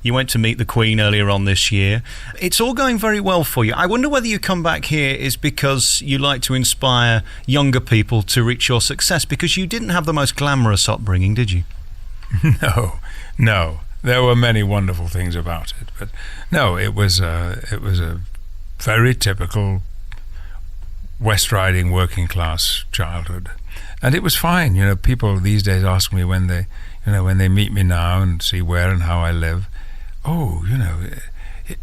You went to meet the Queen earlier on this year. It's all going very well for you. I wonder whether you come back here is because you like to inspire younger people to reach your success, because you didn't have the most glamorous upbringing, did you? No. There were many wonderful things about it, but no, it was a very typical West Riding working class childhood, and it was fine. You know, people these days ask me when they meet me now and see where and how I live. Oh, you know,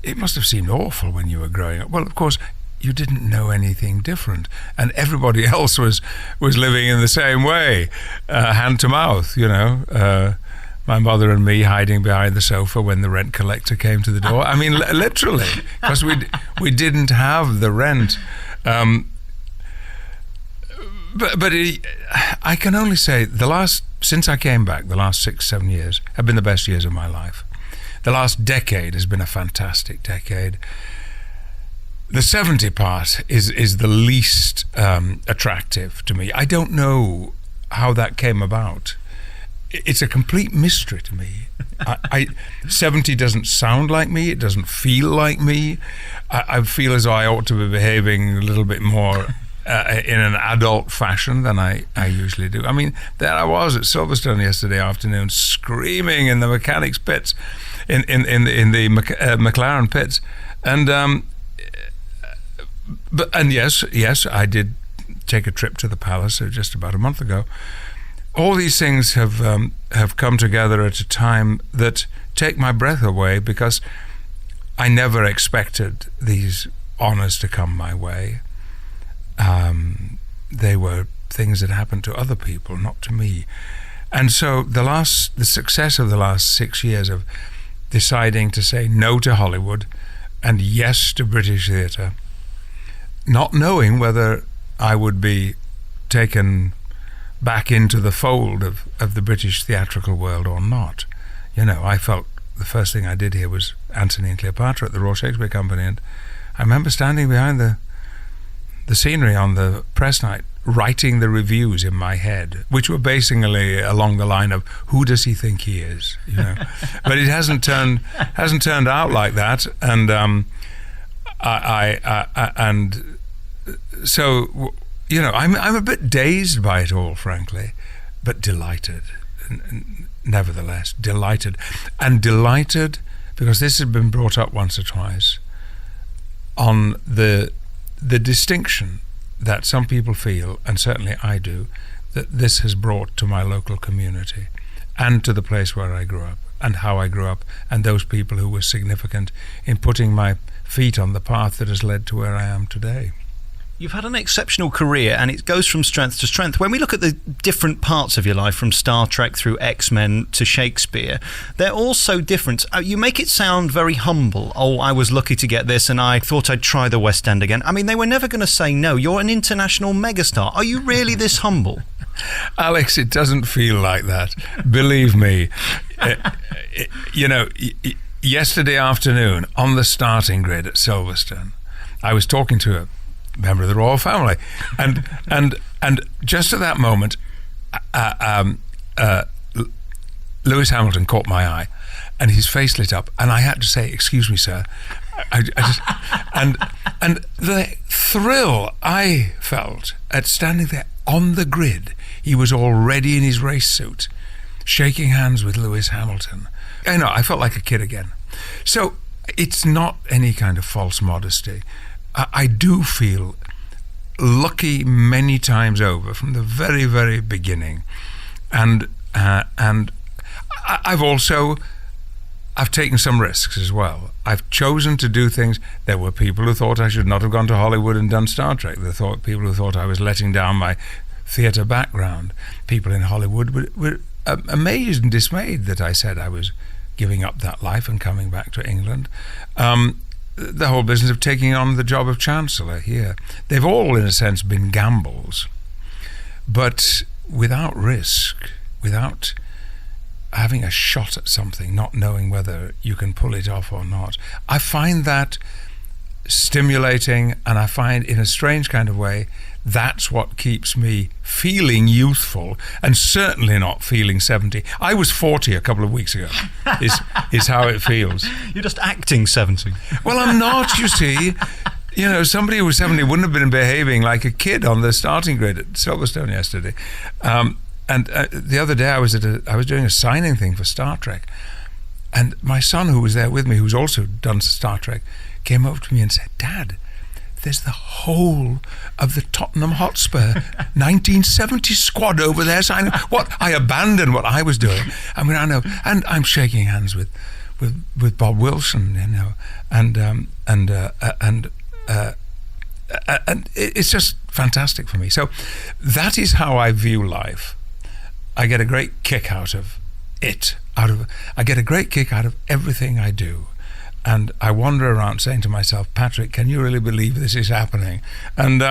it must have seemed awful when you were growing up. Well, of course, you didn't know anything different, and everybody else was living in the same way, hand to mouth. You know. My mother and me hiding behind the sofa when the rent collector came to the door. I mean, literally, because we didn't have the rent. But I can only say since I came back, the last 6-7 years have been the best years of my life. The last decade has been a fantastic decade. The 70 part is the least attractive to me. I don't know how that came about. It's a complete mystery to me. 70 doesn't sound like me. It doesn't feel like me. I feel as though I ought to be behaving a little bit more in an adult fashion than I usually do. I mean, there I was at Silverstone yesterday afternoon, screaming in the mechanics pits, in the McLaren pits, and yes, I did take a trip to the Palace just about a month ago. All these things have come together at a time that take my breath away, because I never expected these honours to come my way. They were things that happened to other people, not to me. And so the success of the last 6 years of deciding to say no to Hollywood and yes to British theatre, not knowing whether I would be taken back into the fold of the British theatrical world or not. You know, I felt the first thing I did here was Antony and Cleopatra at the Royal Shakespeare Company, and I remember standing behind the scenery on the press night, writing the reviews in my head, which were basically along the line of, who does he think he is? You know, but it hasn't turned out like that, and and so, you know, I'm a bit dazed by it all, frankly, but delighted, nevertheless, delighted because this has been brought up once or twice on the distinction that some people feel, and certainly I do, that this has brought to my local community and to the place where I grew up and how I grew up, and those people who were significant in putting my feet on the path that has led to where I am today. You've had an exceptional career, and it goes from strength to strength. When we look at the different parts of your life, from Star Trek through X-Men to Shakespeare, they're all so different. You make it sound very humble. Oh, I was lucky to get this, and I thought I'd try the West End again. I mean, they were never going to say no. You're an international megastar. Are you really this humble? Alex, it doesn't feel like that. Believe me. You know, yesterday afternoon on the starting grid at Silverstone, I was talking to a member of the royal family, and just at that moment, Lewis Hamilton caught my eye, and his face lit up, and I had to say, "Excuse me, sir." I just and the thrill I felt at standing there on the grid. He was already in his race suit, shaking hands with Lewis Hamilton. I felt like a kid again. So it's not any kind of false modesty. I do feel lucky many times over from the very, very beginning, and I've taken some risks as well. I've chosen to do things. There were people who thought I should not have gone to Hollywood and done Star Trek. People who thought I was letting down my theatre background. People in Hollywood were amazed and dismayed that I said I was giving up that life and coming back to England. The whole business of taking on the job of Chancellor here. They've all, in a sense, been gambles, but without risk, without having a shot at something, not knowing whether you can pull it off or not. I find that stimulating, and I find in a strange kind of way that's what keeps me feeling youthful and certainly not feeling 70. I was 40 a couple of weeks ago, is how it feels. You're just acting 70. Well, I'm not, you see. You know, somebody who was 70 wouldn't have been behaving like a kid on the starting grid at Silverstone yesterday. And the other day I was doing a signing thing for Star Trek, and my son, who was there with me, who's also done Star Trek, came up to me and said, "Dad, there's the whole of the Tottenham Hotspur 1970 squad over there signing." What? I abandoned what I was doing. I mean, I know, and I'm shaking hands with Bob Wilson, you know, and it's just fantastic for me. So that is how I view life. I get a great kick out of it. I get a great kick out of everything I do. And I wander around saying to myself, "Patrick, can you really believe this is happening?" And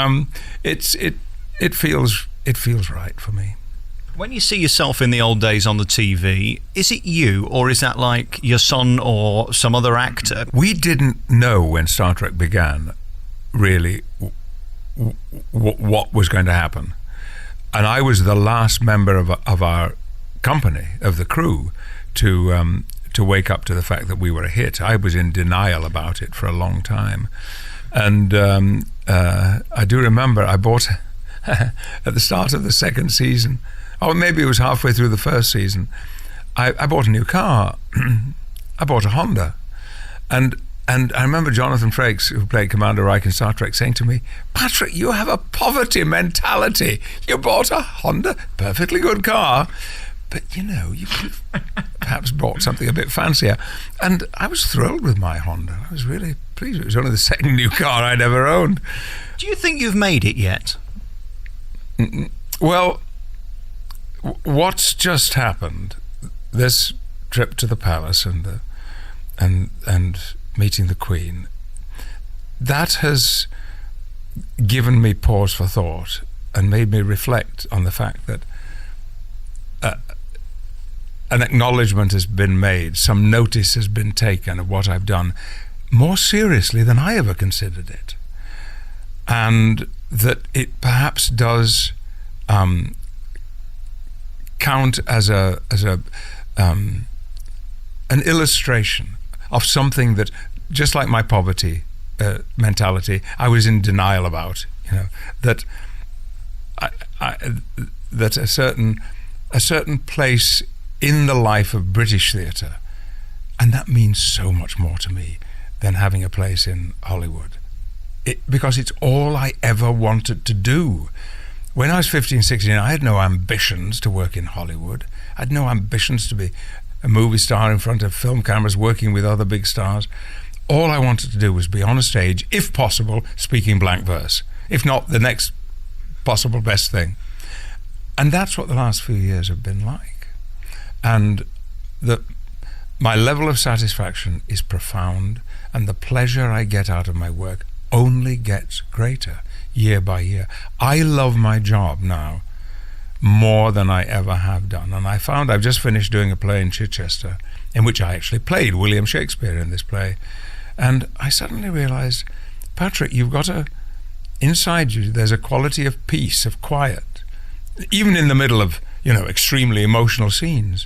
it feels right for me. When you see yourself in the old days on the TV, is it you, or is that like your son or some other actor? We didn't know when Star Trek began really what was going to happen. And I was the last member of our company, of the crew, to wake up to the fact that we were a hit. I was in denial about it for a long time. And I do remember I bought, at the start of the second season, or maybe it was halfway through the first season, I bought a new car. I bought a Honda. And I remember Jonathan Frakes, who played Commander Reich in Star Trek, saying to me, "Patrick, you have a poverty mentality. You bought a Honda, perfectly good car, but you know, you could have perhaps bought something a bit fancier." And I was thrilled with my Honda. I was really pleased. It was only the second new car I'd ever owned. Do you think you've made it yet? Well, what's just happened, this trip to the palace and meeting the Queen, that has given me pause for thought and made me reflect on the fact that an acknowledgement has been made, some notice has been taken of what I've done more seriously than I ever considered it, and that it perhaps does count as an illustration of something that, just like my poverty mentality, I was in denial about. You know, that that a certain place in the life of British theatre, and that means so much more to me than having a place in Hollywood, because it's all I ever wanted to do. When I was 15, 16, I had no ambitions to work in Hollywood. I had no ambitions to be a movie star in front of film cameras working with other big stars. All I wanted to do was be on a stage, if possible, speaking blank verse. If not, the next possible best thing. And that's what the last few years have been like. And my level of satisfaction is profound, and the pleasure I get out of my work only gets greater year by year. I love my job now more than I ever have done. And I found I've just finished doing a play in Chichester in which I actually played William Shakespeare in this play. And I suddenly realized, Patrick, you've got inside you, there's a quality of peace, of quiet, even in the middle of, extremely emotional scenes,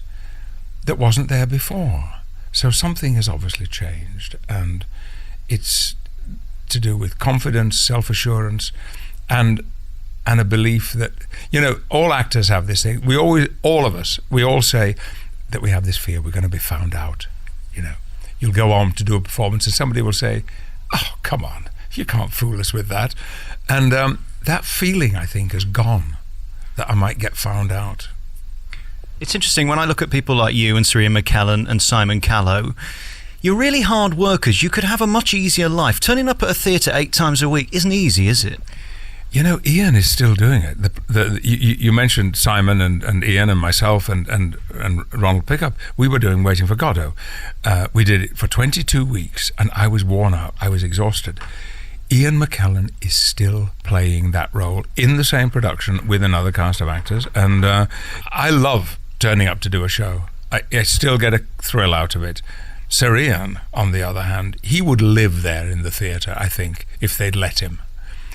that wasn't there before. So something has obviously changed, and it's to do with confidence, self-assurance, and a belief that, all actors have this thing. All of us say that we have this fear we're going to be found out. You'll go on to do a performance and somebody will say, "Oh, come on, you can't fool us with that." And that feeling, I think, has gone, that I might get found out. It's interesting, when I look at people like you and Sarina McKellen and Simon Callow, you're really hard workers. You could have a much easier life. Turning up at a theatre 8 times a week isn't easy, is it? Ian is still doing it. You mentioned Simon and Ian and myself and Ronald Pickup. We were doing Waiting for Godot. We did it for 22 weeks, and I was worn out. I was exhausted. Ian McKellen is still playing that role in the same production with another cast of actors, and I love turning up to do a show. I still get a thrill out of it. Sir Ian, on the other hand, he would live there in the theatre, I think, if they'd let him.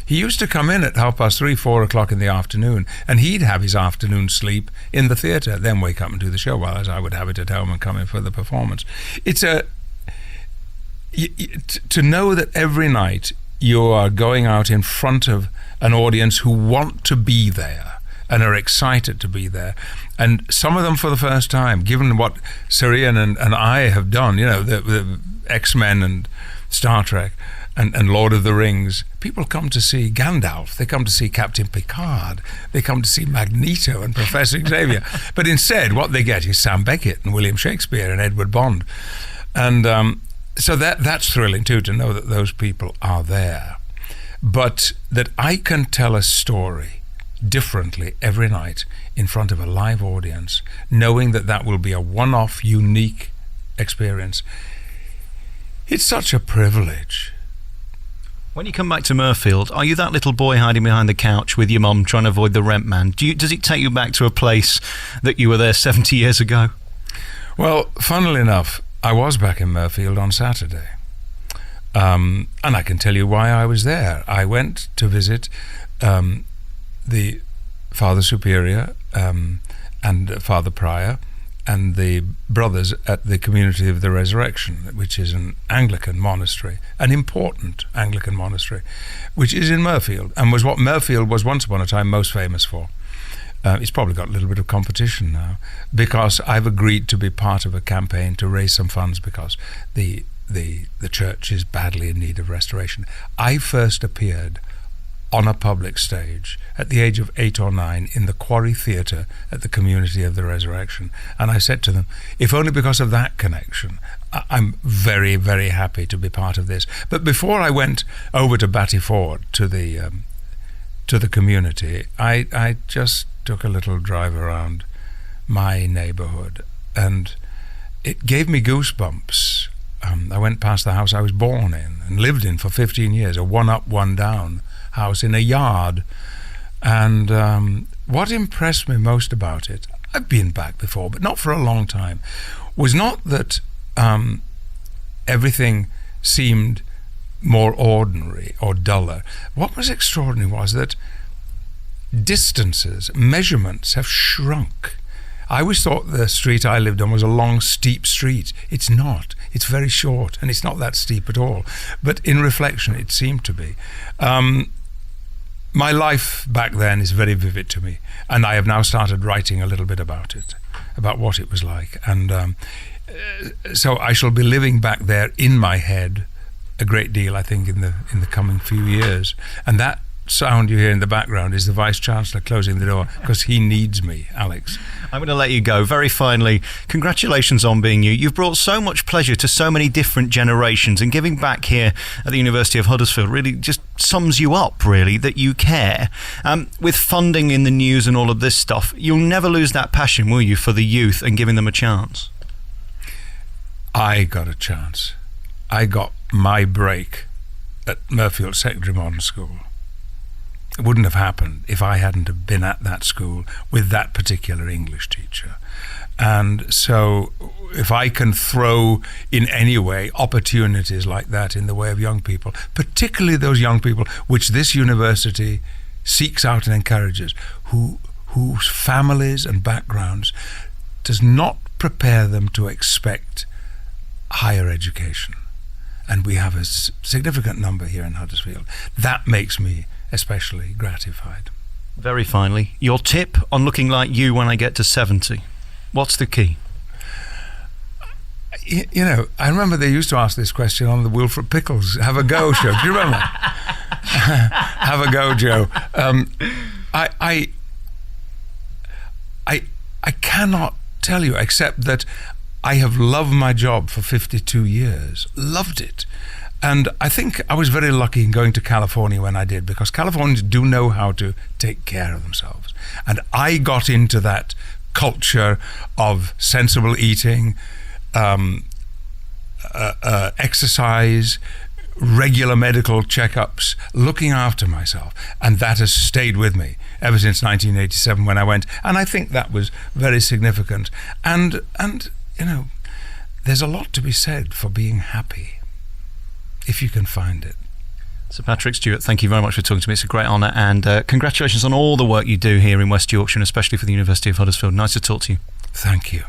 He used to come in at 3:30, 4 o'clock in the afternoon, and he'd have his afternoon sleep in the theatre, then wake up and do the show, whereas I would have it at home and come in for the performance. It's to know that every night you are going out in front of an audience who want to be there and are excited to be there, and some of them for the first time, given what Sir Ian and I have done, the X-Men and Star Trek and Lord of the Rings. People come to see Gandalf, they come to see Captain Picard, they come to see Magneto and Professor Xavier, but instead what they get is Sam Beckett and William Shakespeare and Edward Bond. And so that's thrilling too, to know that those people are there, but that I can tell a story differently every night in front of a live audience, knowing that will be a one-off, unique experience. It's such a privilege. When you come back to Mirfield, are you that little boy hiding behind the couch with your mum trying to avoid the rent man? Does it take you back to a place that you were there 70 years ago? Well, funnily enough, I was back in Mirfield on Saturday. And I can tell you why I was there. I went to visit the Father Superior and Father Prior and the brothers at the Community of the Resurrection, which is an Anglican monastery, an important Anglican monastery, which is in Mirfield, and was what Mirfield was once upon a time most famous for. It's probably got a little bit of competition now, because I've agreed to be part of a campaign to raise some funds, because the church is badly in need of restoration. I first appeared on a public stage at the age of 8 or 9 in the Quarry Theatre at the Community of the Resurrection, and I said to them, if only because of that connection, I'm very, very happy to be part of this. But before I went over to Batty Ford to the community, I just took a little drive around my neighbourhood, and it gave me goosebumps. I went past the house I was born in and lived in for 15 years, a one-up, one-down house in a yard. And what impressed me most about it, I've been back before, but not for a long time, was not that everything seemed more ordinary or duller. What was extraordinary was that distances, measurements have shrunk. I always thought the street I lived on was a long, steep street. It's not. It's very short, and it's not that steep at all. But in reflection, it seemed to be. My life back then is very vivid to me, and I have now started writing a little bit about it, about what it was like. And so I shall be living back there in my head a great deal, I think, in the coming few years. And that sound you hear in the background is the Vice-Chancellor closing the door, because he needs me, Alex. I'm going to let you go. Very finally, congratulations on being you. You've brought so much pleasure to so many different generations, and giving back here at the University of Huddersfield really just sums you up, really, that you care. With funding in the news and all of this stuff, you'll never lose that passion, will you, for the youth and giving them a chance? I got a chance. I got my break at Mirfield Secondary Modern School. It wouldn't have happened if I hadn't have been at that school with that particular English teacher. And so if I can throw in any way opportunities like that in the way of young people, particularly those young people which this university seeks out and encourages, whose families and backgrounds does not prepare them to expect higher education. And we have a significant number here in Huddersfield. That makes me especially gratified. Very finally, your tip on looking like you when I get to 70. What's the key? You know, I remember they used to ask this question on the Wilfred Pickles Have a Go show. Do you remember? Have a go, Joe. I cannot tell you, except that I have loved my job for 52 years. Loved it. And I think I was very lucky in going to California when I did, because Californians do know how to take care of themselves. And I got into that culture of sensible eating, exercise, regular medical checkups, looking after myself. And that has stayed with me ever since 1987 when I went. And I think that was very significant. And you know, there's a lot to be said for being happy, if you can find it. Sir Patrick Stewart, thank you very much for talking to me. It's a great honour, and congratulations on all the work you do here in West Yorkshire, and especially for the University of Huddersfield. Nice to talk to you. Thank you.